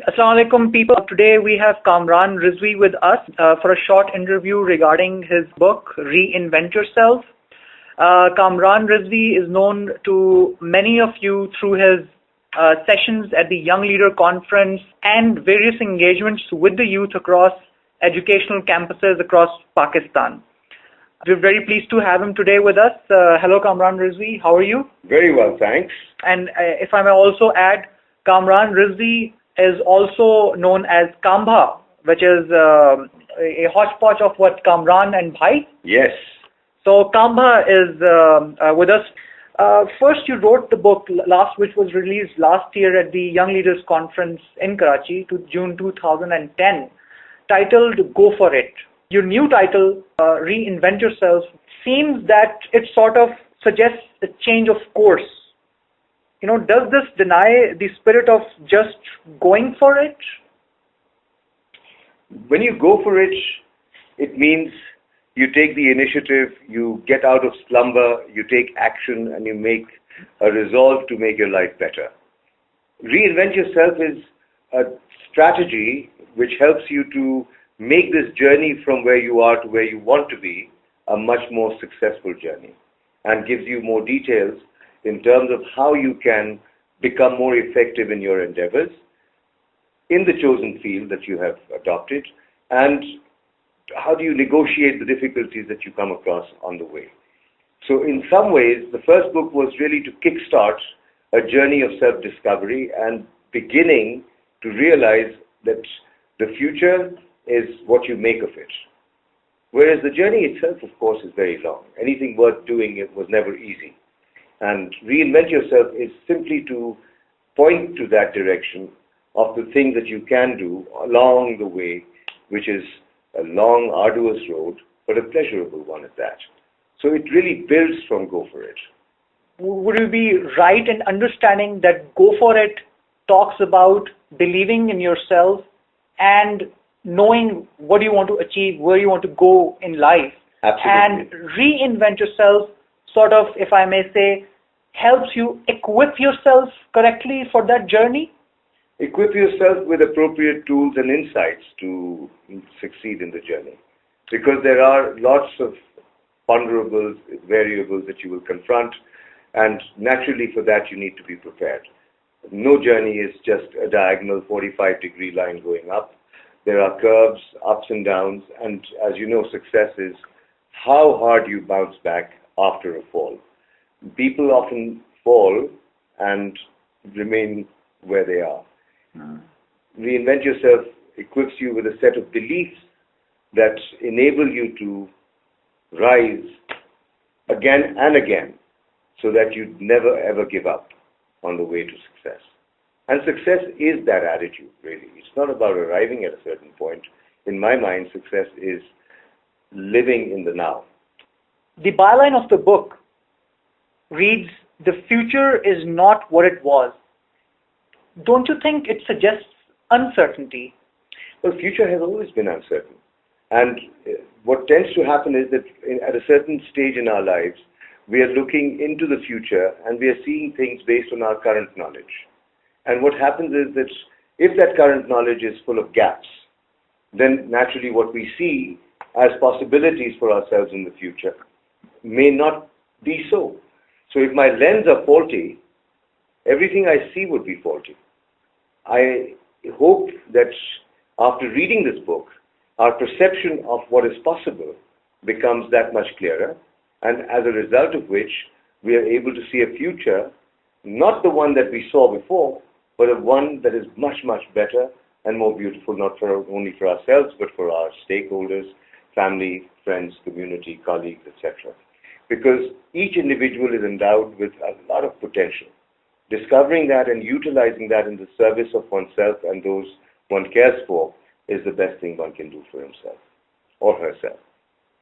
Assalamu alaikum people. Today we have Kamran Rizvi with us for a short interview regarding his book Reinvent Yourself. Kamran Rizvi is known to many of you through his sessions at the Young Leader Conference and various engagements with the youth across educational campuses across Pakistan. We're very pleased to have him today with us. Hello Kamran Rizvi, how are you? Very well, thanks. And if I may also add, Kamran Rizvi is also known as Kambha, which is a hodgepodge of what Kamran and Bhai. Yes. So Kambha is with us. First, you wrote the book which was released last year at the Young Leaders Conference in Karachi, June 2010, titled "Go for It." Your new title, Reinvent Yourself, seems that it sort of suggests a change of course. Does this deny the spirit of just going for it? When you go for it, it means you take the initiative, you get out of slumber, you take action, and you make a resolve to make your life better. Reinvent Yourself is a strategy which helps you to make this journey from where you are to where you want to be a much more successful journey, and gives you more details in terms of how you can become more effective in your endeavors in the chosen field that you have adopted, and how do you negotiate the difficulties that you come across on the way. So in some ways, the first book was really to kickstart a journey of self-discovery and beginning to realize that the future is what you make of it. Whereas the journey itself, of course, is very long. Anything worth doing, it was never easy. And Reinvent Yourself is simply to point to that direction of the things that you can do along the way, which is a long, arduous road, but a pleasurable one at that. So it really builds from Go For It. Would you be right in understanding that Go For It talks about believing in yourself and knowing what you want to achieve, where you want to go in life? Absolutely. And Reinvent Yourself sort of, if I may say, helps you equip yourself correctly for that journey? Equip yourself with appropriate tools and insights to succeed in the journey. Because there are lots of ponderables, variables that you will confront, and naturally for that you need to be prepared. No journey is just a diagonal 45-degree line going up. There are curves, ups and downs, and as you know, success is how hard you bounce back after a fall. People often fall and remain where they are. Reinvent Yourself equips you with a set of beliefs that enable you to rise again and again so that you never ever give up on the way to success. And success is that attitude, really. It's not about arriving at a certain point. In my mind, success is living in the now. The byline of the book reads, "The future is not what it was." Don't you think it suggests uncertainty? Well, future has always been uncertain. And what tends to happen is that at a certain stage in our lives, we are looking into the future and we are seeing things based on our current knowledge. And what happens is that if that current knowledge is full of gaps, then naturally what we see as possibilities for ourselves in the future may not be so. So if my lens are faulty, everything I see would be faulty. I hope that after reading this book, our perception of what is possible becomes that much clearer, and as a result of which, we are able to see a future, not the one that we saw before, but a one that is much, much better and more beautiful, not only for ourselves, but for our stakeholders, family, friends, community, colleagues, etc. Because each individual is endowed with a lot of potential. Discovering that and utilizing that in the service of oneself and those one cares for is the best thing one can do for himself or herself.